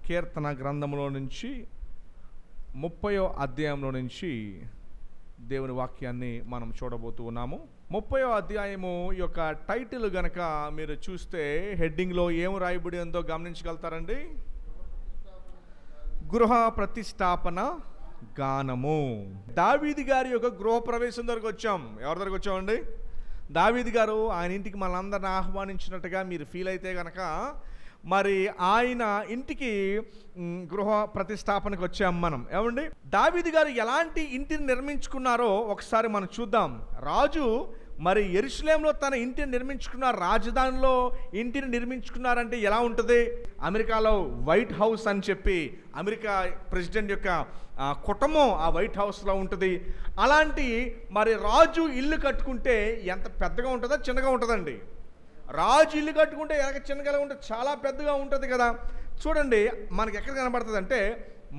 కీర్తన గ్రంథంలో నుంచి 30వ అధ్యాయంలో నుంచి దేవుని వాక్యాన్ని మనం చూడబోతూ ఉన్నాము. 30వ అధ్యాయము యొక్క టైటిల్ గనక మీరు చూస్తే హెడ్డింగ్లో ఏం రాయబడి ఉందో గమనించగలుగుతారండి. గృహ ప్రతిష్టాపన గానము. దావీదు గారి యొక్క గృహప్రవేశం దగ్గరకు వచ్చాం. ఎవరి దగ్గరకు వచ్చామండి? దావీదు గారు ఆయన ఇంటికి మనందరిని ఆహ్వానించినట్టుగా మీరు ఫీల్ అయితే కనుక మరి ఆయన ఇంటికి గృహ ప్రతిష్టాపనకు వచ్చాం మనం. ఏమండి, దావీదు గారు ఎలాంటి ఇంటిని నిర్మించుకున్నారో ఒకసారి మనం చూద్దాం. రాజు మరి యెరూషలేములో తన ఇంటిని నిర్మించుకున్నారు, రాజధానిలో ఇంటిని నిర్మించుకున్నారంటే ఎలా ఉంటుంది? అమెరికాలో వైట్ హౌస్ అని చెప్పి అమెరికా ప్రెసిడెంట్ యొక్క కుటుంబం ఆ వైట్ హౌస్లో ఉంటుంది. అలాంటి మరి రాజు ఇల్లు కట్టుకుంటే ఎంత పెద్దగా ఉంటుందో చిన్నగా ఉంటుందండి. రాజు ఇల్లు కట్టుకుంటే ఎలాగ చిన్నగా ఉంటుంది, చాలా పెద్దగా ఉంటుంది కదా. చూడండి మనకి ఎక్కడ కనబడుతుంది అంటే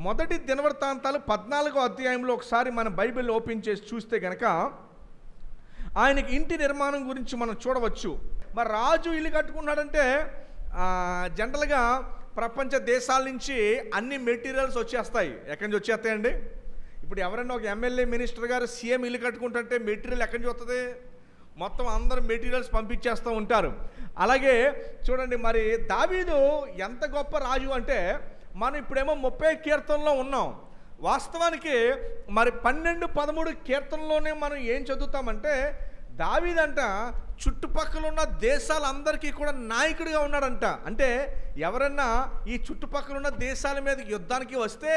మొదటి దినవృత్తాంతాలు 14వ అధ్యాయంలో ఒకసారి మన బైబిల్ ఓపెన్ చేసి చూస్తే కనుక ఆయనకి ఇంటి నిర్మాణం గురించి మనం చూడవచ్చు. మరి రాజు ఇల్లు కట్టుకున్నాడంటే జనరల్గా ప్రపంచ దేశాల నుంచి అన్ని మెటీరియల్స్ వచ్చేస్తాయి. ఎక్కడి నుంచి వచ్చేస్తాయండి? ఇప్పుడు ఎవరైనా ఒక ఎమ్మెల్యే మినిస్టర్ గారు సీఎం ఇల్లు కట్టుకుంటుంటే మెటీరియల్ ఎక్కడి నుంచి వస్తుంది? మొత్తం అందరూ మెటీరియల్స్ పంపించేస్తూ ఉంటారు. అలాగే చూడండి మరి దావీదు ఎంత గొప్ప రాజు అంటే మనం ఇప్పుడేమో 30 కీర్తనలో ఉన్నాం. వాస్తవానికి మరి 12-13 కీర్తనలోనే మనం ఏం చదువుతామంటే దావీదంట చుట్టుపక్కల ఉన్న దేశాలందరికీ కూడా నాయకుడిగా ఉన్నాడంట. అంటే ఎవరన్నా ఈ చుట్టుపక్కల ఉన్న దేశాల మీద యుద్ధానికి వస్తే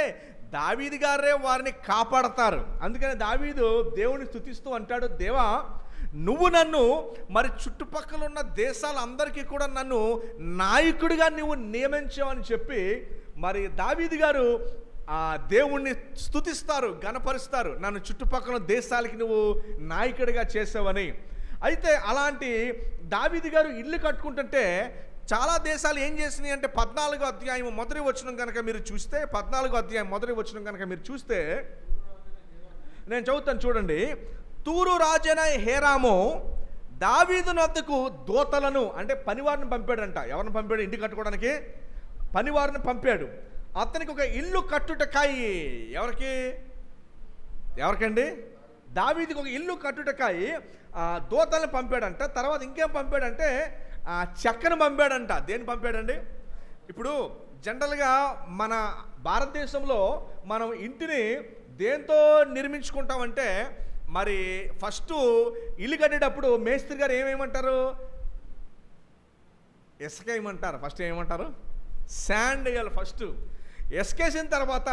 దావీదు గారే వారిని కాపాడతారు. అందుకని దావీదు దేవుని స్తుతిస్తూ అంటాడు, దేవా నువ్వు నన్ను మరి చుట్టుపక్కల ఉన్న దేశాలందరికీ కూడా నన్ను నాయకుడిగా నువ్వు నియమించావని చెప్పి మరి దావీదు గారు దేవుణ్ణి స్తుతిస్తారు, గణపరుస్తారు, నన్ను చుట్టుపక్కల దేశాలకి నువ్వు నాయకుడిగా చేసావని. అయితే అలాంటి దావీదు గారు ఇల్లు కట్టుకుంటుంటే చాలా దేశాలు ఏం చేసినాయి అంటే 14వ అధ్యాయం మొదటి వచనం కనుక మీరు చూస్తే 14వ అధ్యాయం మొదటి వచనం కనుక మీరు చూస్తే నేను చదువుతాను చూడండి. తూరు రాజైన హేరాము దావీదు నొద్దకు దూతలను అంటే పనివారిని పంపాడంట. ఎవరిని పంపాడు? ఇంటి కట్టుకోవడానికి పనివారిని పంపాడు. అతనికి ఒక ఇల్లు కట్టుటకాయి. ఎవరికండి? దావీదుకి ఒక ఇల్లు కట్టుటకాయి దూతలను పంపాడంట. తర్వాత ఇంకేం పంపాడంటే చెక్కను పంపాడంట. దేన్ని పంపాడండి? ఇప్పుడు జనరల్గా మన భారతదేశంలో మనం ఇంటిని దేంతో నిర్మించుకుంటామంటే మరి ఫస్ట్ ఇల్లు కట్టేటప్పుడు మేస్త్రి గారు ఏమేమంటారు? ఇసుక వేయమంటారు. ఫస్ట్ ఏమంటారు? శాండ్ వేయాలి. ఫస్ట్ ఇసుకేసిన తర్వాత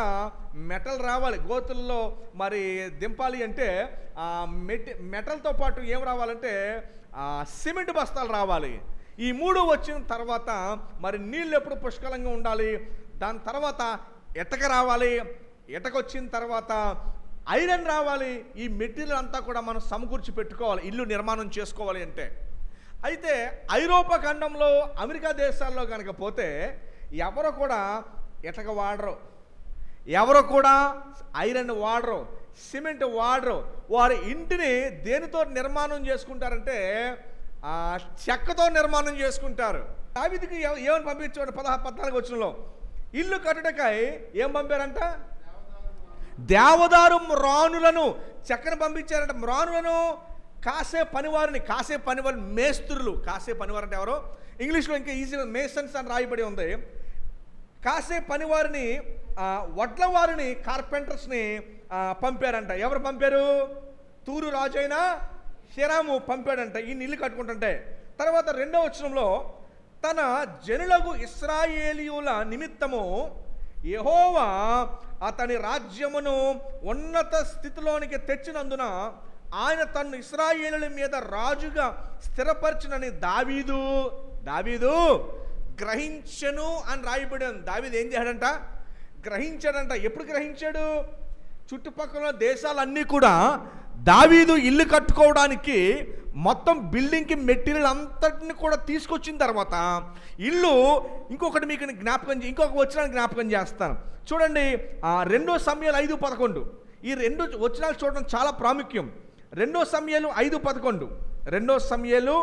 మెటల్ రావాలి. గోతుల్లో మరి దింపాలి అంటే మెటల్తో పాటు ఏం రావాలంటే సిమెంట్ బస్తాలు రావాలి. ఈ 3 వచ్చిన తర్వాత మరి నీళ్ళు ఎప్పుడు పుష్కలంగా ఉండాలి. దాని తర్వాత ఇటక రావాలి. ఇటక వచ్చిన తర్వాత ఐరన్ రావాలి. ఈ మెటీరియల్ అంతా కూడా మనం సమకూర్చి పెట్టుకోవాలి ఇల్లు నిర్మాణం చేసుకోవాలి అంటే. అయితే ఐరోపా ఖండంలో అమెరికా దేశాల్లో కనుక పోతే ఎవరు కూడా ఇటక వాడరు, ఎవరు కూడా ఐరన్ వాడరు, సిమెంట్ వాడరు. వారి ఇంటిని దేనితో నిర్మాణం చేసుకుంటారంటే చెక్కతో నిర్మాణం చేసుకుంటారు. దావీదుకి ఏమని పంపించాడు? 14వ వచనంలో ఇల్లు కట్టుటకై ఏం పంపారంట? దేవదారు మ్రానులను చెక్కను పంపించారంట. మ్రానులను కాసే పనివారిని మేస్త్రులు. కాసే పనివారు అంటే ఎవరు? ఇంగ్లీష్లో ఇంకా ఈజీగా మేసన్స్ అని రాయబడి ఉంది. కాసే పనివారిని వడ్ల వారిని కార్పెంటర్స్ని పంపారంట. ఎవరు పంపారు? తూరు రాజైన హేరాము పంపాడంట ఈ ఇల్లు కట్టుకుంటుంటే. తర్వాత 2వ వచనంలో తన జనులకు ఇశ్రాయేలీయుల నిమిత్తము యెహోవా అతని రాజ్యమును ఉన్నత స్థితిలోనికి తెచ్చినందున ఆయన తన్ను ఇశ్రాయేలుల మీద రాజుగా స్థిరపరచునని దావీదు గ్రహించెను అని రాయబడి ఉంది. దావీదు ఏం చేశాడంట? గ్రహించాడంట. ఎప్పుడు గ్రహించాడు? చుట్టుపక్కల దేశాలన్నీ కూడా దావీదు ఇల్లు కట్టుకోవడానికి మొత్తం బిల్డింగ్కి మెటీరియల్ అంతటిని కూడా తీసుకొచ్చిన తర్వాత ఇల్లు ఇంకొకటి మీకు ఇంకొక వచనాన్ని జ్ఞాపకం చేస్తాను చూడండి. 2 సమూయేలు 5:11 ఈ 2 వచనాలు చూడడం చాలా ప్రాముఖ్యం. 2 సమూయేలు 5:11 2 సమూయేలు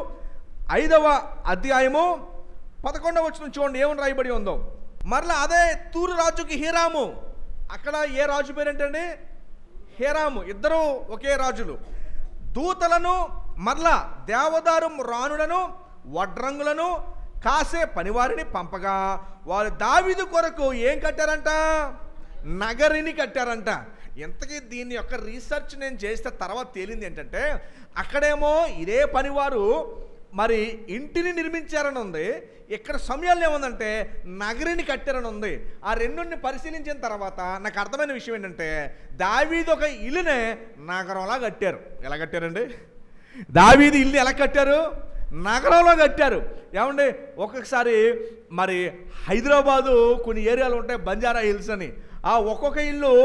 5వ అధ్యాయము 11వ వచనం చూడండి ఏమని రాయబడి ఉందో. మరలా అదే తూరు రాజుకి హీరాము, అక్కడ ఏ రాజు పేరేంటండి? హీరాము. ఇద్దరు ఒకే రాజులు. దూతలను మరలా దేవదారు రాణులను వడ్రంగులను కాసే పనివారిని పంపగా వారు దావీదు కొరకు ఏం కట్టారంట? నగరిని కట్టారంట. ఇంతకీ దీని యొక్క రీసెర్చ్ నేను చేస్తే తర్వాత తేలింది ఏంటంటే, అక్కడేమో ఇదే పనివారు మరి ఇంటిని నిర్మించారని ఉంది, ఇక్కడ సమయంలో ఏముందంటే నగరిని కట్టారని ఉంది. ఆ రెండుని పరిశీలించిన తర్వాత నాకు అర్థమైన విషయం ఏంటంటే, దావీదు ఒక ఇల్లునే నగరంలా కట్టారు. ఎలా కట్టారండి? దావీదు ఇల్లు ఎలా కట్టారు? నగరంలో కట్టారు. ఏమండి, ఒక్కొక్కసారి మరి హైదరాబాదు కొన్ని ఏరియాలు ఉంటాయి, బంజారా హిల్స్ అని. ఆ ఒక్కొక్క ఇల్లు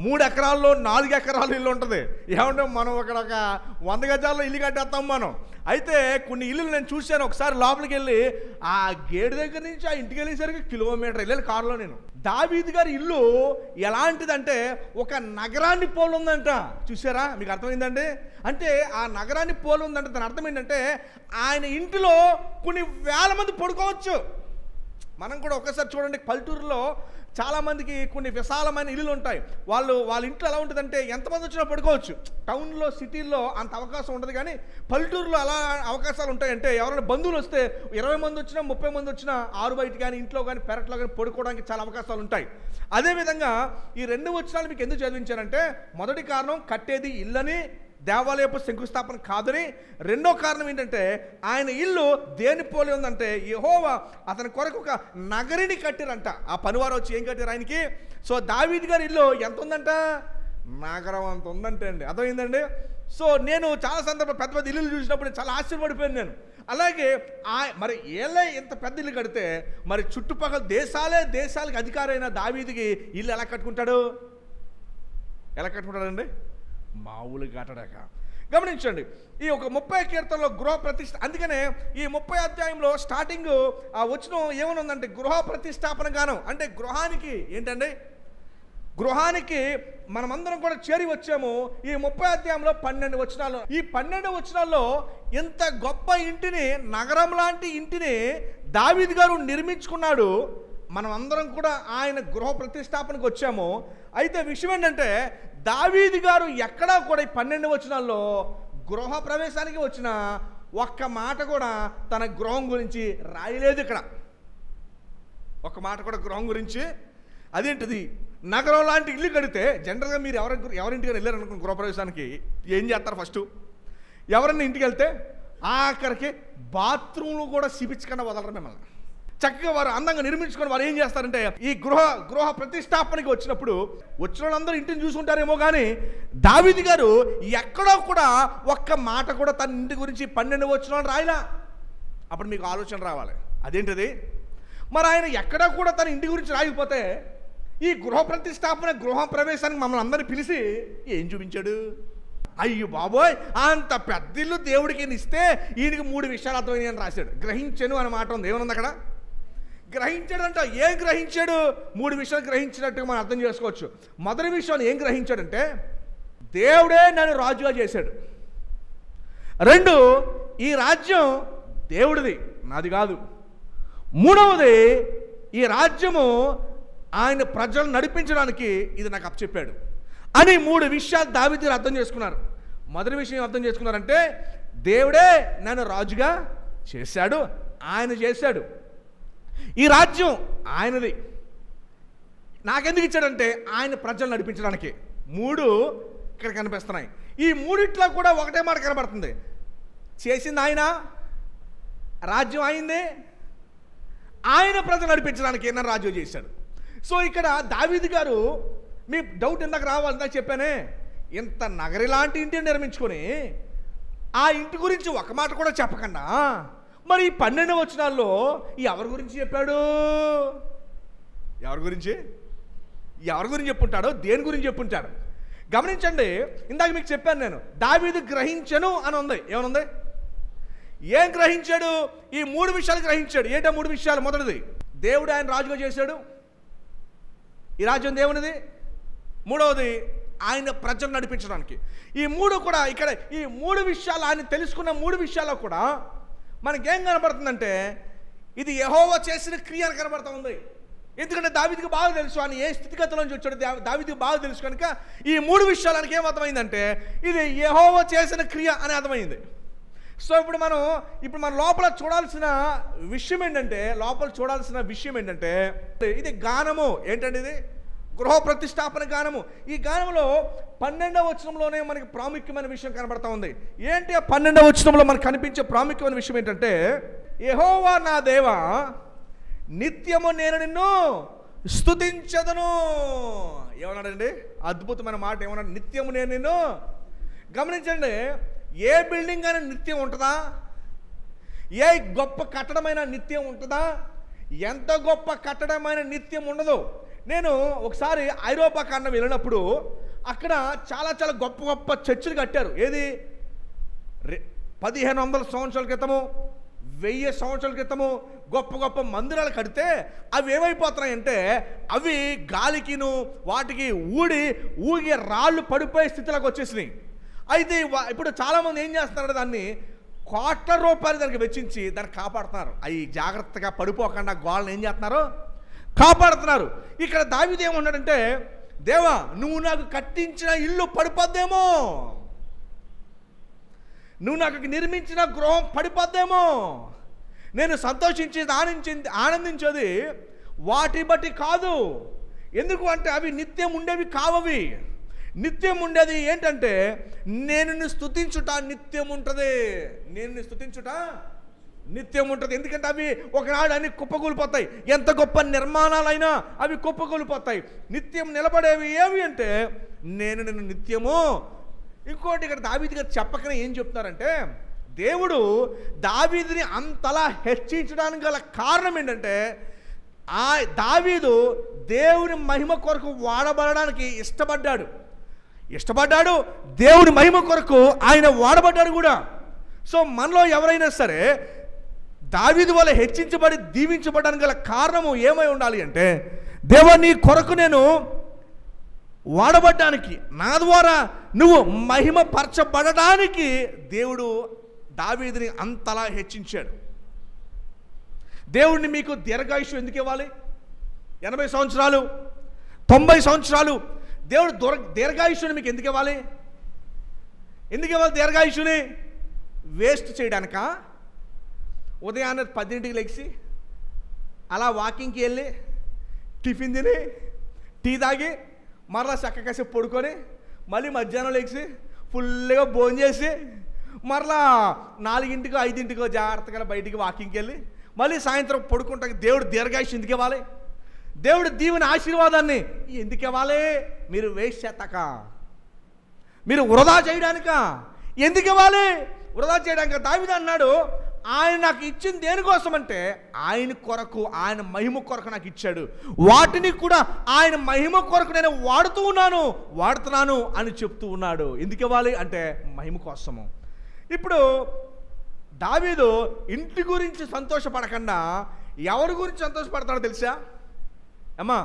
3 ఎకరాల్లో 4 ఎకరాలు ఇల్లు ఉంటుంది. ఏమంటే మనం అక్కడ ఒక 100 గజాల్లో ఇల్లు కట్టేస్తాం మనం. అయితే కొన్ని ఇల్లులు నేను చూశాను. ఒకసారి లోపలికి వెళ్ళి ఆ గేటు దగ్గర నుంచి ఆ ఇంటికి వెళ్ళేసరికి కిలోమీటర్ వెళ్ళాను కారులో నేను. దావీదు గారి ఇల్లు ఎలాంటిదంటే ఒక నగరాన్ని పోలు ఉందంట. చూసారా? మీకు అర్థమైందండి? అంటే ఆ నగరాన్ని పోలు ఉందంటే దాని అర్థం ఏంటంటే ఆయన ఇంటిలో కొన్ని వేల మంది పడుకోవచ్చు. మనం కూడా ఒక్కసారి చూడండి, పల్లెటూరులో చాలామందికి కొన్ని విశాలమైన ఇల్లులు ఉంటాయి. వాళ్ళ ఇంట్లో ఎలా ఉంటుందంటే ఎంతమంది వచ్చినా పడుకోవచ్చు. టౌన్లో సిటీల్లో అంత అవకాశం ఉండదు, కానీ పల్లెటూరులో అలా అవకాశాలు ఉంటాయంటే ఎవరైనా బంధువులు వస్తే 20 మంది వచ్చినా 30 మంది వచ్చినా ఆరు బయట కానీ ఇంట్లో కానీ పెరట్లో కానీ పడుకోవడానికి చాలా అవకాశాలు ఉంటాయి. అదేవిధంగా ఈ 2 వచనాలు మీకు ఎందుకు చదివించానంటే, మొదటి కారణం కట్టేది ఇల్లని, దేవాలయపు శంకుస్థాపన కాదని. రెండో కారణం ఏంటంటే ఆయన ఇల్లు దేని పోలి ఉందంటే యెహోవా అతని కొరకు ఒక నగరిని కట్టారంట. ఆ పనివారు వచ్చి ఏం కట్టారు ఆయనకి? సో దావీదు గారి ఇల్లు ఎంత ఉందంట? నగరం అంత ఉందంటే అండి. అర్థమైందండి? సో నేను చాలా సందర్భం పెద్ద పెద్ద ఇల్లులు చూసినప్పుడు చాలా ఆశ్చర్యపడిపోయాను నేను. అలాగే మరి ఏళ్ళే ఇంత పెద్ద ఇల్లు కడితే మరి చుట్టుపక్కల దేశాలకు అధికారైన దావీదుకి ఇల్లు ఎలా కట్టుకుంటాడు? ఎలా కట్టుకుంటాడండి? మామూలు కట్టడాక. గమనించండి, ఈ ఒక 30 కీర్తనలో గృహ ప్రతిష్ఠ. అందుకనే ఈ 30 అధ్యాయంలో స్టార్టింగ్ ఆ వచనం ఏమనుందంటే గృహ ప్రతిష్టాపన గానం. అంటే గృహానికి ఏంటండి? గృహానికి మనమందరం కూడా చేరి వచ్చాము. ఈ 30 అధ్యాయంలో 12 వచనాలు. ఈ 12 వచనాల్లో ఇంత గొప్ప ఇంటిని, నగరం లాంటి ఇంటిని దావీదు గారు నిర్మించుకున్నాడు. మనం అందరం కూడా ఆయన గృహ ప్రతిష్టాపనకు వచ్చాము. అయితే విషయం ఏంటంటే దావీదు గారు ఎక్కడా కూడా ఈ 12 వచనాల్లో గృహ ప్రవేశానికి వచ్చిన ఒక్క మాట కూడా తన గృహం గురించి రాయలేదు. ఇక్కడ ఒక్క మాట కూడా గృహం గురించి. అదేంటిది? నగరం లాంటి ఇల్లు కడితే జనరల్గా మీరు ఎవరింటికి వెళ్ళారనుకున్న గృహప్రవేశానికి ఏం చేస్తారు? ఫస్ట్ ఎవరన్నా ఇంటికి వెళ్తే ఆఖరికి బాత్రూమ్లు కూడా సిపించకుండా వదలరు మిమ్మల్ని. చక్కగా వారు అందంగా నిర్మించుకొని వారు ఏం చేస్తారంటే ఈ గృహ ప్రతిష్టాపనకి వచ్చినప్పుడు వచ్చిన వాళ్ళందరూ ఇంటిని చూసుకుంటారేమో, కానీ దావీదు గారు ఎక్కడో కూడా ఒక్క మాట కూడా తన ఇంటి గురించి 12 వచనాలు రాయలా. అప్పుడు మీకు ఆలోచన రావాలి, అదేంటిది? మరి ఆయన ఎక్కడా కూడా తన ఇంటి గురించి రాయకపోతే ఈ గృహ ప్రవేశానికి మమ్మల్ని అందరినీ పిలిచి ఏం చూపించాడు? అయ్యో బాబోయ్, అంత పెద్ద ఇల్లు దేవుడికి ఇస్తే ఈయనకి 3 విషయాలు అర్థమైంది అని రాశాడు. గ్రహించను అనే మాట ఉంది. ఏమనుంది అక్కడ? గ్రహించాడంట. ఏం గ్రహించాడు? 3 విషయాలు గ్రహించినట్టుగా మనం అర్థం చేసుకోవచ్చు. మొదటి విషయాన్ని ఏం గ్రహించాడంటే దేవుడే నన్ను రాజుగా చేశాడు. 2, ఈ రాజ్యం దేవుడిది, నాది కాదు. 3వది, ఈ రాజ్యము ఆయన ప్రజలను నడిపించడానికి ఇది నాకు అప్పచెప్పాడు అని 3 విషయాలు దావీదు అర్థం చేసుకున్నారు. మొదటి విషయం అర్థం చేసుకున్నారంటే దేవుడే నన్ను రాజుగా చేశాడు, ఆయన చేశాడు. ఈ రాజ్యం ఆయనది. నాకెందుకు ఇచ్చాడంటే ఆయన ప్రజలు నడిపించడానికి. 3 ఇక్కడ కనిపిస్తున్నాయి. ఈ 3 కూడా ఒకటే మాట కనబడుతుంది. చేసింది ఆయన, రాజ్యం అయింది, ఆయన ప్రజలు నడిపించడానికి నన్ను రాజ్యం చేశాడు. సో ఇక్కడ దావీదు గారు, మీ డౌట్ ఇందాక రావాలంటే చెప్పానే, ఇంత నగరి లాంటి ఇంటిని నిర్మించుకొని ఆ ఇంటి గురించి ఒక మాట కూడా చెప్పకుండా మరి ఈ 12 వచనాల్లో ఎవరి గురించి చెప్పాడు? ఎవరి గురించి చెప్పుంటాడో, దేని గురించి చెప్పుంటాడు? గమనించండి, ఇందాక మీకు చెప్పాను నేను, దావీదు గ్రహించను అని ఉంది. ఏమనుంది? ఏం గ్రహించాడు? ఈ 3 విషయాలు గ్రహించాడు. ఏంటో 3 విషయాలు? మొదటిది, దేవుడు ఆయన రాజుగా చేశాడు, ఈ రాజ్యం దేవునిది. 3వది, ఆయన ప్రజలు నడిపించడానికి. ఈ 3 కూడా ఇక్కడ ఈ 3 విషయాలు ఆయన తెలుసుకున్న 3 విషయాల్లో కూడా మనకేం కనబడుతుందంటే ఇది యెహోవా చేసిన క్రియ అని కనబడతా ఉంది. ఎందుకంటే దావీదుకి బాగా తెలుసు ఆయన ఏ స్థితిగతుల నుంచి వచ్చాడు, దావీదుకి బాగా తెలుసు కనుక ఈ 3 విషయాలకి ఏం అర్థమైందంటే ఇది యెహోవా చేసిన క్రియ అని అర్థమైంది. సో ఇప్పుడు మనం లోపల చూడాల్సిన విషయం ఏంటంటే ఇది గానము. ఏంటంటే ఇది గృహ ప్రతిష్టాపన గానము. ఈ గానములో 12వ వచనంలోనే మనకి ప్రాముఖ్యమైన విషయం కనబడతా ఉంది. ఏంటి ఆ 12వ వచనంలో మనకు కనిపించే ప్రాముఖ్యమైన విషయం ఏంటంటే యెహోవా నా దేవా నిత్యము నేను నిన్ను స్తుతించెదను. ఏమన్నాడండి? అద్భుతమైన మాట. ఏమన్నాడు? నిత్యము నేను నిన్ను. గమనించండి, ఏ బిల్డింగ్ అయినా నిత్యం ఉంటుందా? ఏ గొప్ప కట్టడమైన నిత్యం ఉంటుందా? ఎంత గొప్ప కట్టడమైన నిత్యం ఉండదు. నేను ఒకసారి ఐరోపా ఖండం వెళ్ళినప్పుడు అక్కడ చాలా చాలా గొప్ప గొప్ప చర్చిలు కట్టారు. ఏది 1500 సంవత్సరాల క్రితము, 1000 సంవత్సరాల క్రితము గొప్ప గొప్ప మందిరాలు కడితే అవి ఏమైపోతున్నాయంటే అవి గాలికిను వాటికి ఊగి రాళ్ళు పడిపోయే స్థితిలోకి వచ్చేసినాయి. అయితే ఇప్పుడు చాలామంది ఏం చేస్తున్నారంటే దాన్ని కోట్ల రూపాయలు దానికి వెచ్చించి దాన్ని కాపాడుతున్నారు. అవి జాగ్రత్తగా పడిపోకుండా గోడలను ఏం చేస్తున్నారు? కాపాడుతున్నారు. ఇక్కడ దావీదు ఏమన్నాడంటే దేవా నువ్వు నాకు కట్టించిన ఇల్లు పడిపోద్దేమో, నువ్వు నాకు నిర్మించిన గృహం పడిపోద్దేమో. నేను సంతోషించి ఆనందించేది వాటి బట్టి కాదు. ఎందుకు అంటే అవి నిత్యం ఉండేవి కావవి. నిత్యం ఉండేది ఏంటంటే నేను స్తుతించుట నిత్యం ఉంటుంది. నేను స్తుతించుట నిత్యం ఉంటుంది. ఎందుకంటే అవి ఒకనాడు అన్ని కుప్పకూలిపోతాయి. ఎంత గొప్ప నిర్మాణాలైనా అవి కుప్పకూలిపోతాయి. నిత్యం నిలబడేవి ఏవి అంటే నేను నిన్ను నిత్యము. ఇంకోటి ఇక్కడ దావీదు గారు చెప్పకనే ఏం చెప్తున్నారంటే దేవుడు దావీదుని అంతలా హెచ్చించడానికి గల కారణం ఏంటంటే దావీదు దేవుని మహిమ కొరకు వాడబడడానికి ఇష్టపడ్డాడు. దేవుని మహిమ కొరకు ఆయన వాడబడ్డాడు కూడా. సో మనలో ఎవరైనా సరే దావీదు వల్ల హెచ్చించబడి దీవించబడడానికి గల కారణము ఏమై ఉండాలి అంటే దేవా నీ కొరకు నేను వాడబడ్డానికి, నా ద్వారా నువ్వు మహిమ పరచబడడానికి దేవుడు దావీదుని అంతలా హెచ్చించాడు. దేవుడిని మీకు దీర్ఘాయుష్యం ఎందుకు ఇవ్వాలి? 80 సంవత్సరాలు 90 సంవత్సరాలు దేవుడు దీర్ఘాయుష్యుని మీకు ఎందుకు ఇవ్వాలి? దీర్ఘాయుష్యుని వేస్ట్ చేయడానికా? ఉదయాన్నే 10ంటికి లెగిసి అలా వాకింగ్కి వెళ్ళి టిఫిన్ తిని టీ తాగి మరలా చక్కకాసేపు పడుకొని మళ్ళీ మధ్యాహ్నం లెగిసి ఫుల్గా భోజనం చేసి మరలా 4ంటికో 5ంటికో జాగ్రత్తగా బయటికి వాకింగ్కి వెళ్ళి మళ్ళీ సాయంత్రం పడుకుంటాకి దేవుడు దీర్ఘాయుష్యం ఎందుకు ఇవ్వాలి? దేవుడు దీవెన ఆశీర్వాదాన్ని ఎందుకు ఇవ్వాలి? మీరు వేస్ట్ చేస్తాక, మీరు వృధా చేయడానిక? ఎందుకు ఇవ్వాలి? వృధా చేయడానికి. దావీదు అన్నాడు ఆయన నాకు ఇచ్చింది దేనికోసం అంటే ఆయన కొరకు, ఆయన మహిమ కొరకు నాకు ఇచ్చాడు. వాటిని కూడా ఆయన మహిమ కొరకు నేను వాడుతున్నాను అని చెప్తూ ఉన్నాడు. ఎందుకు ఇవ్వాలి అంటే మహిమ కోసము. ఇప్పుడు దావీదు ఇంటి గురించి సంతోషపడకుండా ఎవరి గురించి సంతోషపడతాడో తెలుసా అమ్మా?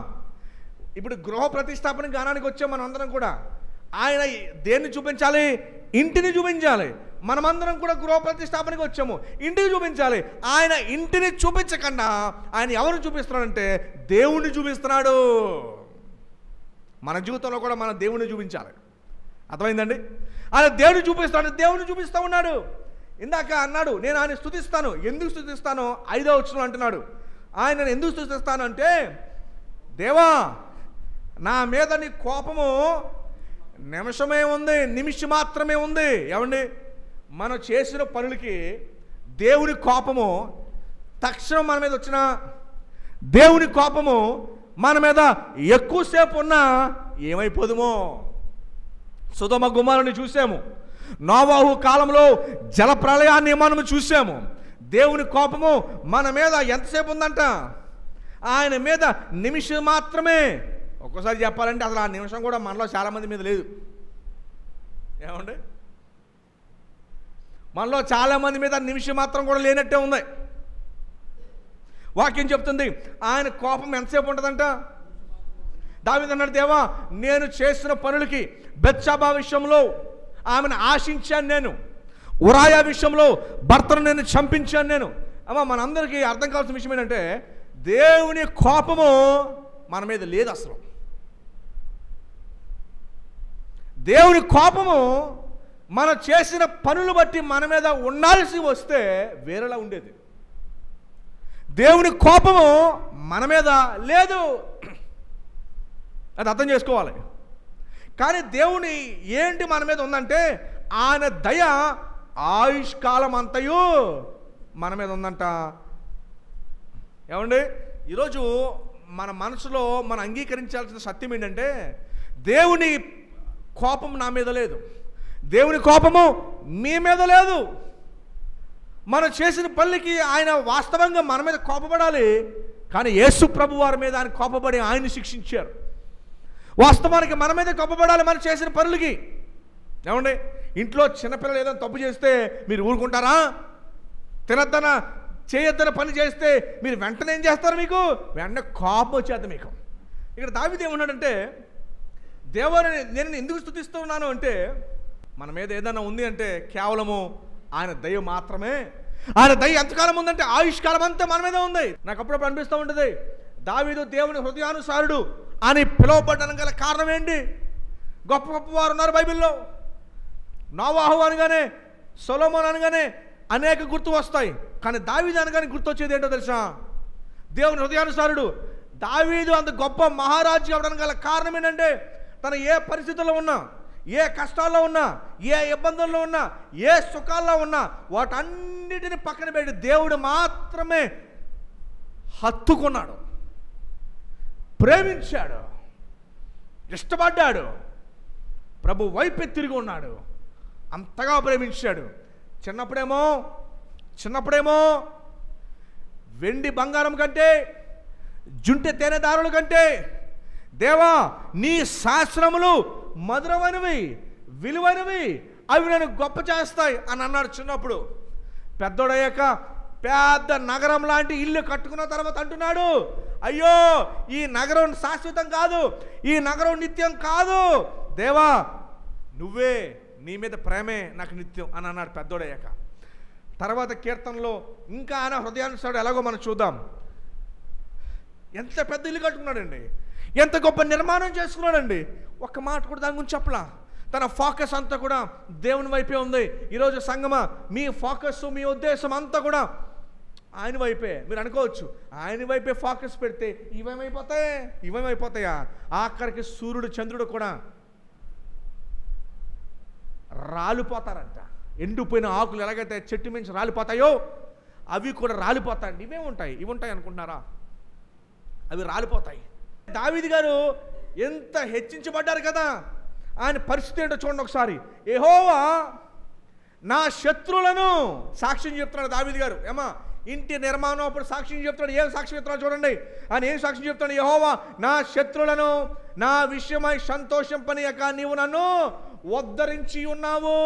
ఇప్పుడు గృహ ప్రతిష్టాపన గానానికి వచ్చాం మనం అందరం కూడా. ఆయన దేన్ని చూపించాలి? ఇంటిని చూపించాలి. మనమందరం కూడా గృహ ప్రతిష్టాపనకి వచ్చాము, ఇంటిని చూపించాలి. ఆయన ఇంటిని చూపించకుండా ఆయన ఎవరు చూపిస్తున్నాడంటే దేవుణ్ణి చూపిస్తున్నాడు. మన జీవితంలో కూడా మన దేవుణ్ణి చూపించాలి. అర్థమైందండి? ఆయన దేవుని చూపిస్తూ ఉన్నాడు. ఇందాక అన్నాడు నేను ఆయన స్తుతిస్తాను. ఎందుకు స్తుతిస్తాను? 5వ వచనం అంటున్నాడు. ఆయన ఎందుకు స్తుతిస్తాను అంటే దేవా నా మీద నీ కోపము నిమిషం మాత్రమే ఉంది. ఏమండి, మనం చేసిన పనులకి దేవుని కోపము తక్షణం మన మీద వచ్చిన దేవుని కోపము మన మీద ఎక్కువసేపు ఉన్నా ఏమైపోదుమో. సొదొమ గుమొర్రాని చూసాము. నోవాహు కాలంలో జల ప్రళయాన్ని మనము చూసాము. దేవుని కోపము మన మీద ఎంతసేపు ఉందంట? ఆయన మీద నిమిషం మాత్రమే. ఒక్కోసారి చెప్పాలంటే అసలు ఆ నిమిషం కూడా మనలో చాలామంది మీద లేదు. ఏమండి, మనలో చాలామంది మీద నిమిషం మాత్రం కూడా లేనట్టే ఉంది. వాక్యం చెప్తుంది ఆయన కోపం ఎంతసేపు ఉంటుందంట? దావీదు అన్నాడు దేవా నేను చేసిన పనులకి బెత్షెబా విషయంలో ఆమెను ఆశించాను, నేను ఉరాయా విషయంలో భర్తను నేను చంపించాను, నేను అమ్మ మనందరికీ అర్థం కావాల్సిన విషయం ఏంటంటే దేవుని కోపము మన మీద లేదు అసలు. దేవుని కోపము మనం చేసిన పనులు బట్టి మన మీద ఉండాల్సి వస్తే వేరేలా ఉండేది. దేవుని కోపము మన మీద లేదు, అది అర్థం చేసుకోవాలి. కానీ దేవుని ఏంటి మన మీద ఉందంటే ఆయన దయ ఆయుష్కాలం అంతయు మన మీద ఉందంట. ఏమండి, ఈరోజు మన మనసులో మనం అంగీకరించాల్సిన సత్యం ఏంటంటే దేవుని కోపం నా మీద లేదు, దేవుని కోపము మీ మీద లేదు. మనం చేసిన పనులకి ఆయన వాస్తవంగా మన మీద కోపపడాలి, కానీ యేసు ప్రభు వారి మీద ఆయన కోపపడి ఆయన్ని శిక్షించారు. వాస్తవానికి మన మీద కోపపడాలి మనం చేసిన పనులకి. ఏమండి, ఇంట్లో చిన్నపిల్లలు ఏదైనా తప్పు చేస్తే మీరు ఊరుకుంటారా? తినద్దన చేయొద్దన పని చేస్తే మీరు వెంటనే ఏం చేస్తారు? మీకు వెంటనే కోపం వచ్చేది మీకు. ఇక్కడ దావీదు ఏమన్నాడంటే, దేవుని నేను ఎందుకు స్తుతిస్తూ ఉన్నాను అంటే మన మీద ఏదైనా ఉంది అంటే కేవలము ఆయన దయ మాత్రమే. ఆయన దయ ఎంతకాలం ఉందంటే ఆయుష్కాలం అంతా మన మీద ఉంది. నాకు అప్పుడప్పుడు అనిపిస్తూ ఉంటుంది, దావీదు దేవుని హృదయానుసారుడు అని పిలువబడడానికి గల కారణం ఏంటి? గొప్ప గొప్ప వారు ఉన్నారు బైబిల్లో. నోవాహు అనగానే, సొలొమోను అనగానే అనేక గుర్తు వస్తాయి, కానీ దావీదు అనగానే గుర్తొచ్చేది ఏంటో తెలుసా? దేవుని హృదయానుసారుడు. దావీదు అంత గొప్ప మహారాజు అవడానికి గల కారణం ఏంటంటే తను ఏ పరిస్థితుల్లో ఉన్నా, ఏ కష్టాల్లో ఉన్నా, ఏ ఇబ్బందుల్లో ఉన్నా, ఏ సుఖాల్లో ఉన్నా వాటన్నిటిని పక్కన పెట్టి దేవుడు మాత్రమే హత్తుకున్నాడు, ప్రేమించాడు, ఇష్టపడ్డాడు, ప్రభు వైపు తిరిగి ఉన్నాడు, అంతగా ప్రేమించాడు. చిన్నప్పుడేమో వెండి బంగారం కంటే, జుంటె తేనెదారుల కంటే దేవా నీ శాస్త్రములు మధురమైనవి, విలువైనవి, అవి నన్ను గొప్ప చేస్తాయి అని అన్నాడు చిన్నప్పుడు. పెద్దోడయ్యాక పెద్ద నగరం లాంటి ఇల్లు కట్టుకున్న తర్వాత అంటున్నాడు, అయ్యో ఈ నగరం శాశ్వతం కాదు, ఈ నగరం నిత్యం కాదు, దేవా నువ్వే, నీ మీద ప్రేమే నాకు నిత్యం అని అన్నాడు పెద్దోడయ్యాక. తర్వాత కీర్తనలో ఇంకా ఆయన హృదయానుసారుడు ఎలాగో మనం చూద్దాం. ఎంత పెద్ద ఇల్లు కట్టుకున్నాడండి, ఎంత గొప్ప నిర్మాణం చేసుకున్నాడండి. ఒక్క మాట కూడా దాని గురించి చెప్పలా. తన ఫోకస్ అంతా కూడా దేవుని వైపే ఉంది. ఈరోజు సంగమా మీ ఫోకస్, మీ ఉద్దేశం అంతా కూడా ఆయన వైపే. మీరు అనుకోవచ్చు ఆయన వైపే ఫోకస్ పెడితే ఇవేమైపోతాయా? ఆఖరికి సూర్యుడు చంద్రుడు కూడా రాలిపోతారంట. ఎండిపోయిన ఆకులు ఎలాగైతే చెట్టు మించి రాలిపోతాయో అవి కూడా రాలిపోతాయండి. ఇవి ఉంటాయి అనుకుంటున్నారా? అవి రాలిపోతాయి. దావీదు గారు ఎంత హెచ్చించబడ్డారు కదా, ఆయన పరిస్థితి ఏంటో చూడండి ఒకసారి. యెహోవా నా శత్రువులను, సాక్ష్యం చెప్తున్నాడు దావీదు గారు. ఏమా ఇంటి నిర్మాణం అప్పుడు సాక్ష్యం చెప్తాడు. ఏం సాక్ష్యం చెప్తున్నాడు చూడండి. ఆయన ఏం సాక్ష్యం చెప్తాడు? యెహోవా నా శత్రువులను నా విషయమై సంతోషింపనీయక నీవు నన్ను ఉద్ధరించి ఉన్నావు.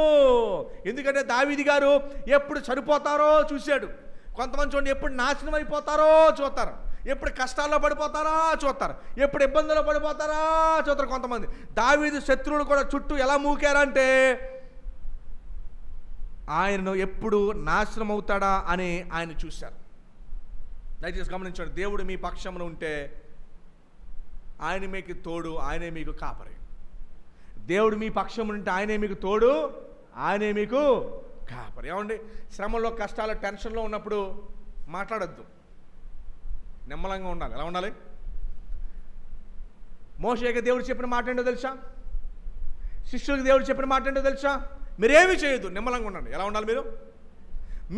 ఎందుకంటే దావీదు గారు ఎప్పుడు చనిపోతారో చూశాడు. కొంతమంది చూడండి ఎప్పుడు నాశనం అయిపోతారో చూస్తారు, ఎప్పుడు కష్టాల్లో పడిపోతారా చూస్తారు, ఎప్పుడు ఇబ్బందుల్లో పడిపోతారా చూస్తారు కొంతమంది. దావీదు శత్రువులు కూడా చుట్టూ ఎలా మూకారంటే ఆయనను ఎప్పుడు నాశనం అవుతాడా అని ఆయన చూశారు. దయచేసి గమనించండి, దేవుడు మీ పక్షంలో ఉంటే ఆయన మీకు తోడు, ఆయనే మీకు కాపరి. దేవుడు మీ పక్షం ఉంటే ఆయనే మీకు తోడు, ఆయనే మీకు కాపరి. ఏమండి, శ్రమలో కష్టాలు టెన్షన్లో ఉన్నప్పుడు మాట్లాడద్దు, నిమ్మలంగా ఉండాలి. ఎలా ఉండాలి? మోషేకి దేవుడు చెప్పిన మాట ఏంటో తెలుసా? శిష్యులకు దేవుడు చెప్పిన మాట ఏంటో తెలుసా? మీరేమీ చేయొద్దు, నిమ్మలంగా ఉండండి. ఎలా ఉండాలి?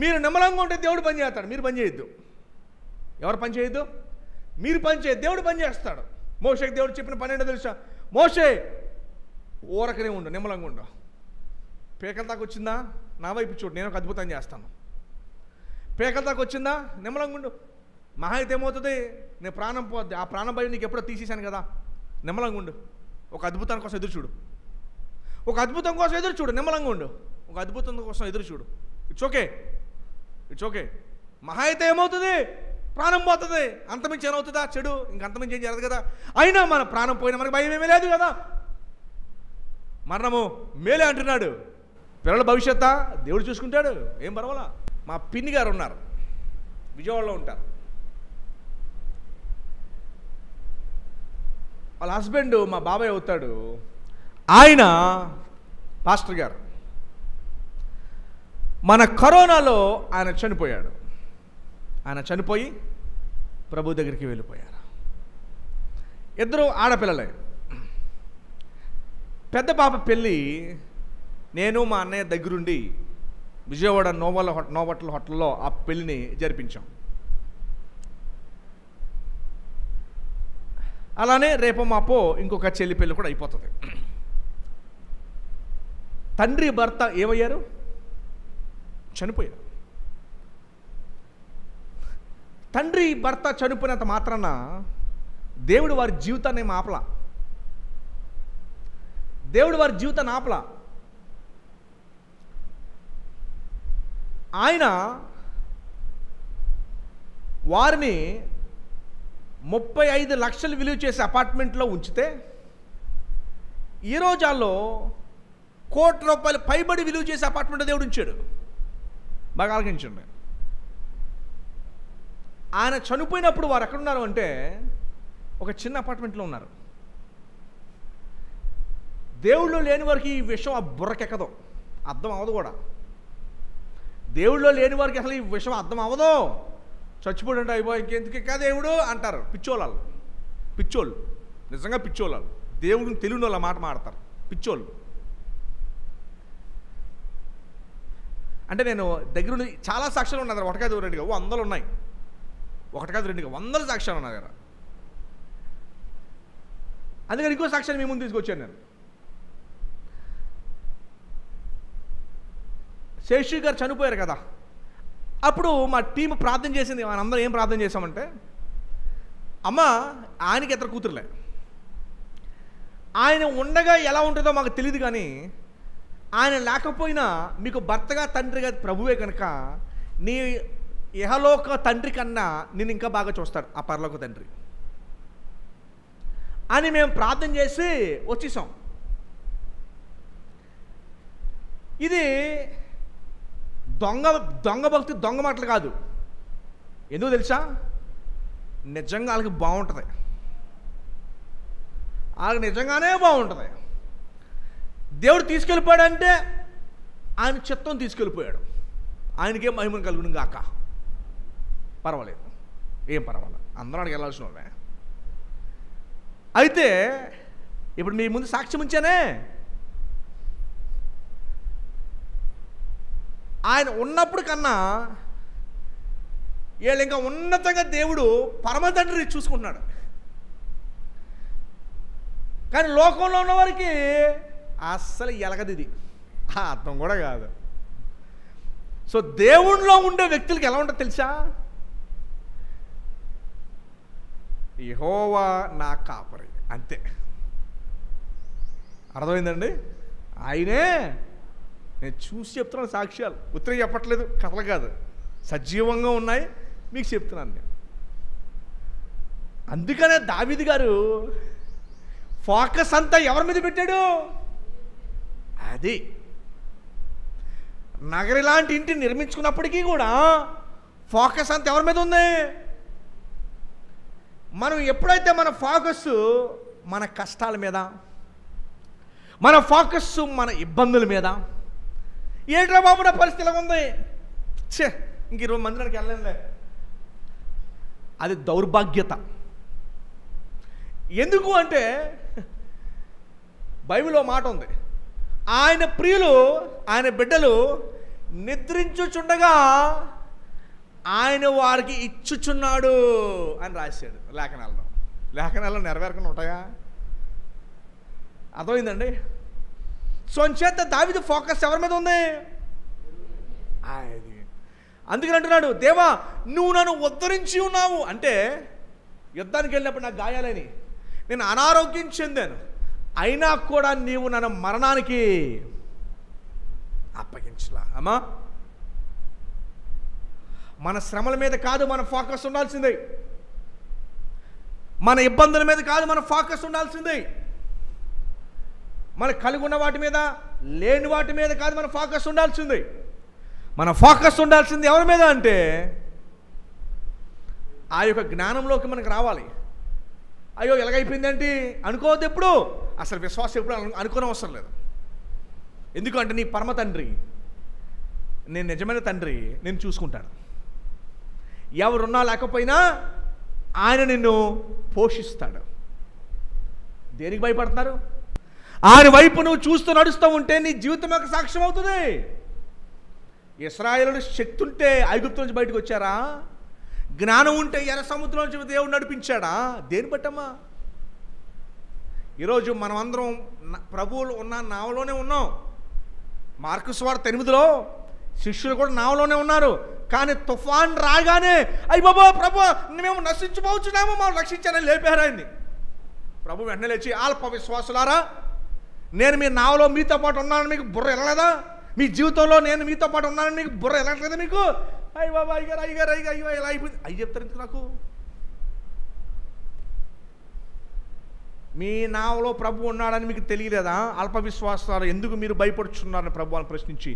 మీరు నిమ్మలంగా ఉంటే దేవుడు పని చేస్తాడు, మీరు పని చేయొద్దు. ఎవరు పని చేయొద్దు? మీరు పని చేయొద్దు, దేవుడు పని చేస్తాడు. మోషేకి దేవుడు చెప్పిన పని ఏంటో తెలుసా? మోషే ఊరకనే ఉండు, నిమ్మలంగా ఉండు. పేకల దాకా వచ్చిందా నా వైపు చూడు, నేను ఒక అద్భుతం చేస్తాను. పేకల దాకా వచ్చిందా నిమ్మలంగా ఉండు. మహా అయితే ఏమవుతుంది? నేను ప్రాణం పోద్ది, ఆ ప్రాణం భయం నీకు ఎప్పుడో తీసేశాను కదా. నిమ్మలంగా ఉండు, ఒక అద్భుతాన్ని కోసం ఎదురు చూడు, ఒక అద్భుతం కోసం ఎదురు చూడు. నిమ్మలంగా ఉండు, ఒక అద్భుతం కోసం ఎదురు చూడు. It's okay. మహా అయితే ఏమవుతుంది? ప్రాణం పోతుంది. అంతమించి ఏమవుతుందా? చెడు, ఇంకంతమించి ఏం జరగదు కదా. అయినా మన ప్రాణం పోయినా మనకి భయం ఏమీ లేదు కదా. మరణము మేలే అంటున్నాడు. పిల్లల భవిష్యత్తు దేవుడు చూసుకుంటాడు, ఏం పర్వాలా. మా పిన్ని గారు ఉన్నారు, విజయవాడలో ఉంటారు. వాళ్ళ హస్బెండ్ మా బాబాయ్ అవుతాడు. ఆయన పాస్టర్ గారు. మన కరోనాలో ఆయన చనిపోయాడు. ఆయన చనిపోయి ప్రభు దగ్గరికి వెళ్ళిపోయారు. ఇద్దరు ఆడపిల్లలే. పెద్ద పాప పెళ్ళి నేను మా అన్నయ్య దగ్గరుండి విజయవాడ నోవట్ల హోటల్లో ఆ పెళ్ళిని జరిపించాం. అలానే రేపు మాపో ఇంకొక చెల్లి పెళ్ళి కూడా అయిపోతుంది. తండ్రి భర్త ఏమయ్యారు? చనిపోయారు. తండ్రి భర్త చనిపోయినంత మాత్రాన దేవుడు వారి జీవితాన్ని ఆపలా. దేవుడు వారి జీవితాన్ని ఆపలా. ఆయన వారిని 35 లక్షలు విలువ చేసే అపార్ట్మెంట్లో ఉంచితే ఈ రోజాల్లో ₹1 కోటి పైబడి విలువ చేసే అపార్ట్మెంట్ దేవుడు ఉంచాడు. బాగా ఆలోచించండి. ఆయన చనిపోయినప్పుడు వారు ఎక్కడున్నారు అంటే ఒక చిన్న అపార్ట్మెంట్లో ఉన్నారు. దేవుళ్ళు లేని వారికి ఈ విషయం ఆ బుర్రకెక్కదు, అర్థం అవ్వదు కూడా. దేవుళ్ళో లేని వారికి అసలు ఈ విషయం అర్థం అవ్వదు. చచ్చిపోయింటే అయిపో ఇంకెందుకు దేవుడు అంటారు. పిచ్చోళ్ళు, పిచ్చోళ్ళు, నిజంగా పిచ్చోళ్ళు. దేవుడిని తెలియని వాళ్ళ మాట మాడతారు. పిచ్చోళ్ళు. అంటే నేను దగ్గర నుండి చాలా సాక్ష్యాలు ఉన్నాయి. ఒకటి కాదు రెండుగా 100 ఉన్నాయి. ఒకటి కాదు రెండుగా 100 సాక్ష్యాలు ఉన్నాయి దగ్గర. అందుకని ఇంకో సాక్ష్యాన్ని మీ ముందు తీసుకొచ్చాను నేను. శేషి గారు చనిపోయారు కదా, అప్పుడు మా టీం ప్రార్థన చేసింది. మనందరం ఏం ప్రార్థన చేసామంటే, అమ్మ ఆయనకి ఇద్దరు కూతురులే, ఆయన ఉండగా ఎలా ఉంటుందో మాకు తెలియదు, కానీ ఆయన లేకపోయినా మీకు భర్తగా తండ్రిగా ప్రభువే కనుక నీ ఇహలోక తండ్రి కన్నా నేను ఇంకా బాగా చూస్తాడు ఆ పరలోక తండ్రి అని మేము ప్రార్థన చేసి వచ్చేసాం. ఇది దొంగ భక్తి, దొంగ మాటలు కాదు. ఎందుకు తెలుసా? నిజంగా వాళ్ళకి బాగుంటుంది. వాళ్ళకి నిజంగానే బాగుంటుంది. దేవుడు తీసుకెళ్ళిపోయాడంటే ఆయన చిత్తం తీసుకెళ్ళిపోయాడు. ఆయనకేం మహిమను కలుగును గాక. పర్వాలేదు, ఏం పర్వాలేదు, అందరూ అడిగి వెళ్ళాల్సిన వాళ్ళే. అయితే ఇప్పుడు మీ ముందు సాక్ష్యం ఉంచానే, ఆయన ఉన్నప్పుడు కన్నా వీళ్ళు ఇంకా ఉన్నతంగా దేవుడు పరమ తండ్రి చూసుకుంటున్నాడు. కానీ లోకంలో ఉన్నవారికి అస్సలు ఎలగదు ఇది, అర్థం కూడా కాదు. సో దేవుణ్ణిలో ఉండే వ్యక్తులకి ఎలా ఉంటుందో తెలుసా? యెహోవా నా కాపరి, అంతే. అర్థమైందండి? ఆయనే. నేను చూసి చెప్తున్నాను సాక్ష్యాలు, ఉత్తరం చెప్పట్లేదు, కథలు కాదు, సజీవంగా ఉన్నాయి, మీకు చెప్తున్నాను నేను. అందుకనే దావీదు గారు ఫోకస్ అంతా ఎవరి మీద పెట్టాడు? అది నగరి లాంటి ఇంటిని నిర్మించుకున్నప్పటికీ కూడా ఫోకస్ అంతా ఎవరి మీద ఉంది? మనం ఎప్పుడైతే మన ఫోకస్ మన కష్టాల మీద, మన ఫోకస్ మన ఇబ్బందుల మీద, ఏంట్రా బాబు నా పరిస్థితి ఇలా ఉంది, ఇంక 20 మందిరానికి వెళ్ళండి, అది దౌర్భాగ్యత. ఎందుకు అంటే బైబిల్లో మాట ఉంది, ఆయన ప్రియులు, ఆయన బిడ్డలు నిద్రించుచుండగా ఆయన వారికి ఇచ్చుచున్నాడు అని రాశాడు లేఖనాల్లో. లేఖనాల్లో నెరవేరకుండా ఉంటాయా? అర్థమైందండి? సో అంచేత దావీదు ఫోకస్ ఎవరి మీద ఉంది? అది. అందుకని అంటున్నాడు, దేవా నువ్వు నన్ను ఉద్ధరించి ఉన్నావు. అంటే యుద్ధానికి వెళ్ళినప్పుడు నాకు గాయాలని, నేను అనారోగ్యం చెందాను, అయినా కూడా నీవు నన్ను మరణానికి అప్పగించలా. అమ్మా, మన శ్రమల మీద కాదు మన ఫోకస్ ఉండాల్సిందే, మన ఇబ్బందుల మీద కాదు మన ఫోకస్ ఉండాల్సిందే, మన కలిగి ఉన్న వాటి మీద, లేని వాటి మీద కాదు మన ఫోకస్ ఉండాల్సిందే. మన ఫోకస్ ఉండాల్సింది ఎవరి మీద అంటే ఆ యొక్క జ్ఞానంలోకి మనకు రావాలి. అయ్యో ఎలాగైపోయిందేంటి అనుకోవద్దు. ఎప్పుడు అసలు విశ్వాసం ఎప్పుడు అనుకోని అవసరం లేదు. ఎందుకంటే నీ పరమ తండ్రి, నేను నిజమైన తండ్రి, నేను చూసుకుంటాను. ఎవరున్నా లేకపోయినా ఆయన నిన్ను పోషిస్తాడు. దేనికి భయపడుతున్నారు? ఆయన వైపు నువ్వు చూస్తూ నడుస్తూ ఉంటే నీ జీవితం యొక్క సాక్ష్యం అవుతుంది. ఇశ్రాయేలు శక్తి ఉంటే ఐగుప్తు నుంచి బయటకు వచ్చారా? జ్ఞానం ఉంటే ఎర్ర సముద్రం నుంచి దేవుడు నడిపించాడా? దేని బట్టమ్మా? ఈరోజు మనం అందరం ప్రభువులు ఉన్న నావలోనే ఉన్నాం. మార్కు సువార్త 8లో శిష్యులు కూడా నావలోనే ఉన్నారు. కానీ తుఫాన్ రాగానే అయ్య బాబా ప్రభు మేము నశించిపోవచ్చున్నాము, మనం రక్షించానని లేపారు ఆయన్ని. ప్రభు వెంటనే లేచి, అల్ప విశ్వాసులారా, నేను మీ నావలో మీతో పాటు ఉన్నానని మీకు బుర్ర వెళ్ళలేదా? మీ జీవితంలో నేను మీతో పాటు ఉన్నానని మీకు బుర్ర వెళ్ళట్లేదా? మీకు అయ్య బాబా అయ్యారు అయ్యో ఎలా అయిపోయింది అయ్యి చెప్తారు ఎందుకు నాకు? మీ నావలో ప్రభు ఉన్నాడని మీకు తెలియలేదా? అల్ప విశ్వాసాలు ఎందుకు మీరు భయపడుచున్నారని ప్రభు అని ప్రశ్నించి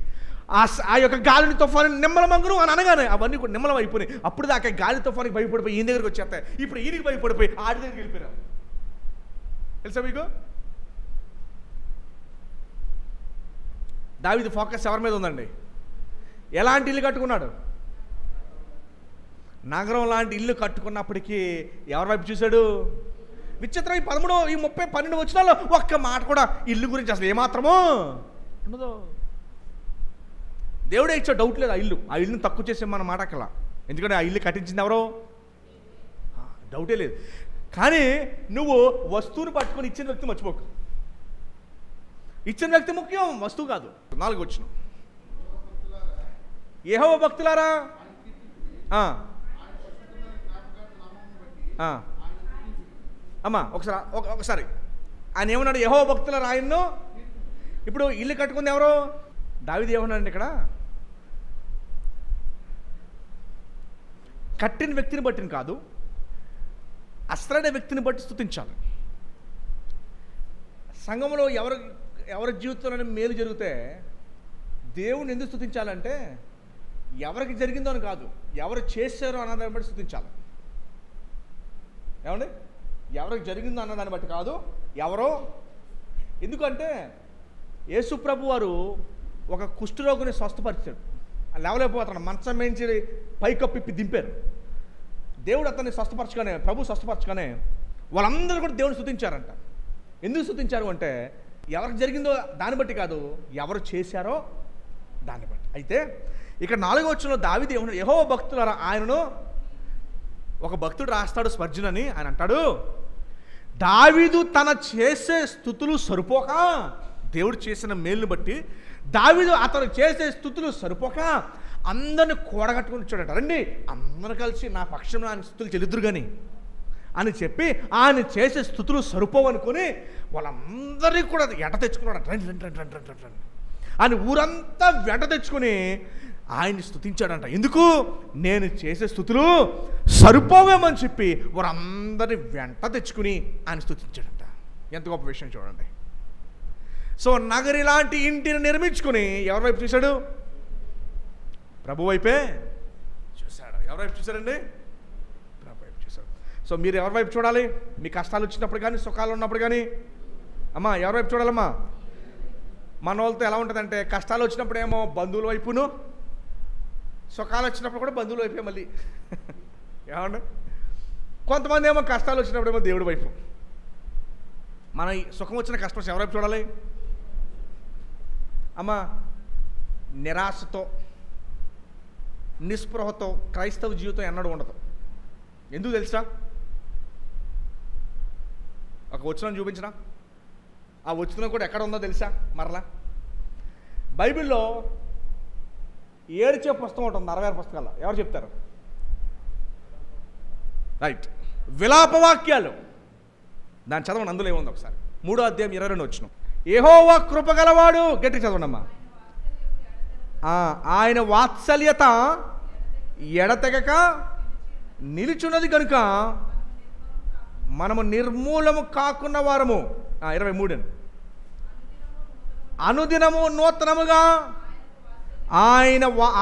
ఆ యొక్క గాలిని తుఫాను నిమ్మలమంగును అని అనగానే అవన్నీ కూడా నిమ్మలం అయిపోయినాయి. అప్పుడు దాకా గాలి తుఫానికి భయపడిపోయి ఈయన దగ్గరికి వచ్చేస్తాయి. ఇప్పుడు ఈయనకి భయపడిపోయి ఆడి దగ్గరికి వెళ్ళిపోయారు. తెలుసా మీకు? దావీదు ఫోకస్ ఎవరి మీద ఉందండి? ఎలాంటి ఇల్లు కట్టుకున్నాడు? నగరం లాంటి ఇల్లు కట్టుకున్నప్పటికీ ఎవరి వైపు చూశాడు? విచిత్రం. ఈ 13 ఈ 30 12 వచనాల్లో ఒక్క మాట కూడా ఇల్లు గురించి అసలు ఏమాత్రమో ఉండదు. దేవుడే ఇచ్చే డౌట్ లేదు. ఆ ఇల్లుని తక్కువ చేసే మన మాట అక్కల. ఎందుకంటే ఆ ఇల్లు కట్టించింది ఎవరో? డౌటే లేదు. కానీ నువ్వు వస్తువుని పట్టుకొని ఇచ్చిన వ్యక్తి మర్చిపోకు. ఇచ్చిన వ్యక్తి ముఖ్యం, వస్తువు కాదు. 4 వచనం, యెహోవా భక్తులారా అమ్మా ఒకసారి ఆయన ఏమన్నాడు? యెహోవా భక్తులారా ఆయన్ను. ఇప్పుడు ఇల్లు కట్టుకుంది ఎవరు? దావీదు ఏమన్నాడండి ఇక్కడ? కట్టిన వ్యక్తిని బట్టిని కాదు, అసలైన వ్యక్తిని బట్టి స్తుతించాలి. సంఘంలో ఎవరి జీవితంలో మేలు జరిగితే దేవుని ఎందుకు స్తుతించాలంటే ఎవరికి జరిగిందో అని కాదు, ఎవరు చేశారో అన్నదాన్ని బట్టి స్తుతించాలి. ఏమండి? ఎవరికి జరిగిందో అన్నదాన్ని బట్టి కాదు, ఎవరో. ఎందుకంటే యేసు ప్రభు వారు ఒక కుష్ఠరోగిని స్వస్థపరిచాడు. లేవలేకపోతాడు, మంచం మేంచి పైకప్పిప్పి దింపారు. దేవుడు అతన్ని స్వస్థపరచగానే, ప్రభు స్వస్థపరచగానే వాళ్ళందరూ కూడా దేవుని స్తుతించారంట. ఎందుకు స్తుతించారు అంటే ఎవరికి జరిగిందో దాన్ని బట్టి కాదు, ఎవరు చేశారో దాన్ని బట్టి. అయితే ఇక్కడ 4వ వచనంలో దావీదు ఏమన్నాడు? యెహోవా భక్తులారా ఆయనను. ఒక భక్తుడు రాస్తాడు, స్పర్జన్ అని, ఆయన అంటాడు, దావీదు తన చేసే స్తుతులు సరిపోక, దేవుడు చేసిన మేలుని బట్టి దావీదు అతను చేసే స్తుతులు సరిపోక అందరిని కూడగట్టుకుని వచ్చాడట. రండి అందరూ కలిసి నా పక్షంలో ఆయన స్తుతులు చెల్లిద్దురు కానీ అని చెప్పి ఆయన చేసే స్తుతులు సరిపోవనుకొని వాళ్ళందరినీ కూడా వెంట తెచ్చుకున్నాడు. రండి రండి రండి రండి రండి రండి అని ఊరంతా వెంట తెచ్చుకొని ఆయన్ని స్తుతించాడంట. ఎందుకు? నేను చేసే స్తుతులు సరిపోవేమని చెప్పి వారందరినీ వెంట తెచ్చుకుని ఆయన స్తుతించాడంట. ఎంత గొప్ప విషయం చూడండి. సో నగరి లాంటి ఇంటిని నిర్మించుకుని ఎవరి వైపు చూశాడు? ప్రభు వైపే చూశాడు. ఎవరి వైపు చూశాడండి? ప్రభు వైపు చూశాడు. సో మీరు ఎవరి వైపు చూడాలి? మీ కష్టాలు వచ్చినప్పుడు కానీ, సుఖాలు ఉన్నప్పుడు కానీ, అమ్మా ఎవరి వైపు చూడాలమ్మా? మన వాళ్ళతో ఎలా ఉంటుందంటే, కష్టాలు వచ్చినప్పుడు ఏమో బంధువుల వైపును, సుఖాలు వచ్చినప్పుడు కూడా బంధువుల వైపే మళ్ళీ. ఏమండి? కొంతమంది ఏమో కష్టాలు వచ్చినప్పుడు ఏమో దేవుడి వైపు. మన సుఖం వచ్చిన కష్టం వచ్చి ఎవరి వైపు చూడాలి? అమ్మా నిరాశతో, నిస్పృహతో క్రైస్తవ జీవితం ఎన్నడూ ఉండదు. ఎందుకు తెలుసా? ఒక వచనం చూపించిన, ఆ వచనం కూడా ఎక్కడ ఉందో తెలుసా? మరలా బైబిల్లో ఏడ్చే పుస్తకం ఉంటుంది 66 పుస్తకాల్లో. ఎవరు చెప్తారు? రైట్, విలాపవాక్యాలు. దాని చదవండి, అందులో ఏముంది ఒకసారి. 3వ అధ్యాయం 22 వచనం. యెహోవా కృపగలవాడు, గట్టి చదవండమ్మా. ఆయన వాత్సల్యత ఎడతెగక నిలుచున్నది కనుక మనము నిర్మూలము కాకున్న వారము. 23 అనుదినము నూతనముగా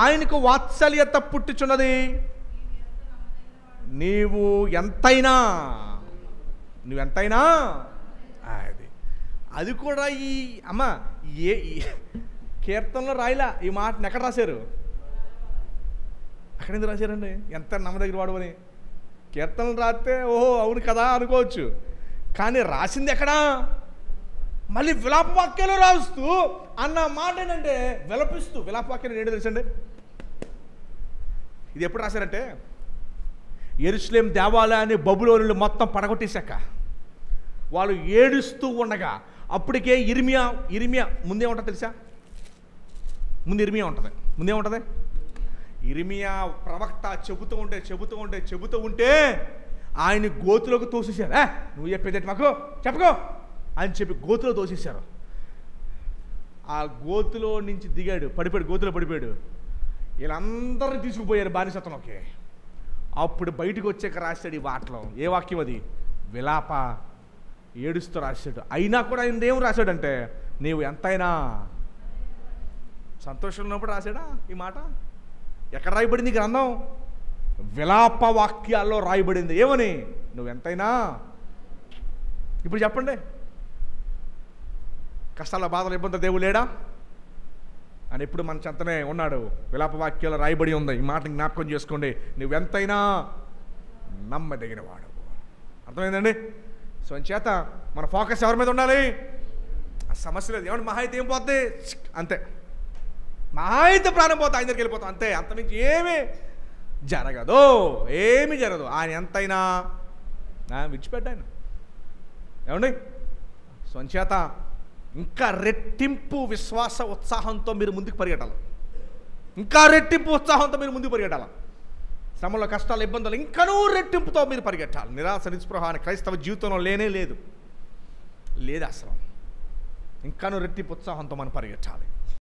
ఆయనకు వాత్సల్యత పుట్టుచున్నది, నీవు ఎంతైనా అది కూడా ఈ అమ్మ కీర్తనలో రాయిలా ఈ మాటను ఎక్కడ రాశారు? అక్కడ ఎందుకు రాశారండి? ఎంత నమ్మ దగ్గర వాడమని కీర్తనలు రాస్తే ఓహో అవును కదా అనుకోవచ్చు, కానీ రాసింది ఎక్కడా? మళ్ళీ విలాపవాక్యాలు రాస్తూ అన్న మాట ఏంటంటే విలపిస్తూ. విలాపవాక్యాలు ఏంటో తెలుసండి? ఇది ఎప్పుడు రాశారంటే యెరూషలేం దేవాలయాన్ని బబులోనులు మొత్తం పడగొట్టేశాక వాళ్ళు ఏడుస్తూ ఉండగా అప్పటికే ఇర్మియా ముందేముంటుంది తెలుసా? ముందు ఇర్మియా ఉంటుంది. ముందేముంటుంది? ఇర్మియా ప్రవక్త చెబుతూ ఉంటే ఆయన గోతులోకి తోసేశారు. నువ్వు చెప్పేదేంటి మాకు చెప్పుకో అని చెప్పి గోతులో తోసేశారు. ఆ గోతులో నుంచి దిగాడు, గోతులో పడిపోయాడు. వీళ్ళందరినీ తీసుకుపోయారు బానిసత్వంలోకి. అప్పుడు బయటకు వచ్చాక రాశాడు ఈ వాటిలో. ఏ వాక్యం అది? విలాప ఏడుస్తూ రాశాడు. అయినా కూడా ఆయన ఏం రాశాడంటే నీవు ఎంతైనా సంతోషంలో ఉన్నప్పుడు రాశాడా ఈ మాట? ఎక్కడ రాయబడింది గ్రంథం? విలాప వాక్యాల్లో రాయబడింది. ఏమని? నువ్వు ఎంతైనా. ఇప్పుడు చెప్పండి, కష్టాల బాధలు ఇబ్బంది దేవుడు లేడా అని ఎప్పుడు మన చెంతనే ఉన్నాడు. విలాప వాక్యాలు రాయబడి ఉంది. ఈ మాట జ్ఞాపకం చేసుకోండి. నువ్వెంతైనా నమ్మదగిన వాడు. అర్థమైందండి? సో చేత మన ఫోకస్ ఎవరి మీద ఉండాలి? ఆ సమస్య లేదు. ఏమంటే మహా అయితే ఏం పోద్ది? అంతే. మహా అయితే ప్రాణం పోతే ఆయన దగ్గరికి వెళ్ళిపోతాం అంతే. అంతమించి ఏమీ జరగదు. ఆయన ఎంతైనా విడిచిపెట్టాయన. ఏమండి? సో చేత ఇంకా రెట్టింపు విశ్వాస ఉత్సాహంతో మీరు ముందుకు పరిగెట్టాలి. శ్రమలో కష్టాలు ఇబ్బందులు ఇంకనూ రెట్టింపుతో మీరు పరిగెట్టాలి. నిరాశ నిస్పృహ అని క్రైస్తవ జీవితంలో లేదు అసలు. ఇంకనూ రెట్టింపు ఉత్సాహంతో మనం పరిగెట్టాలి.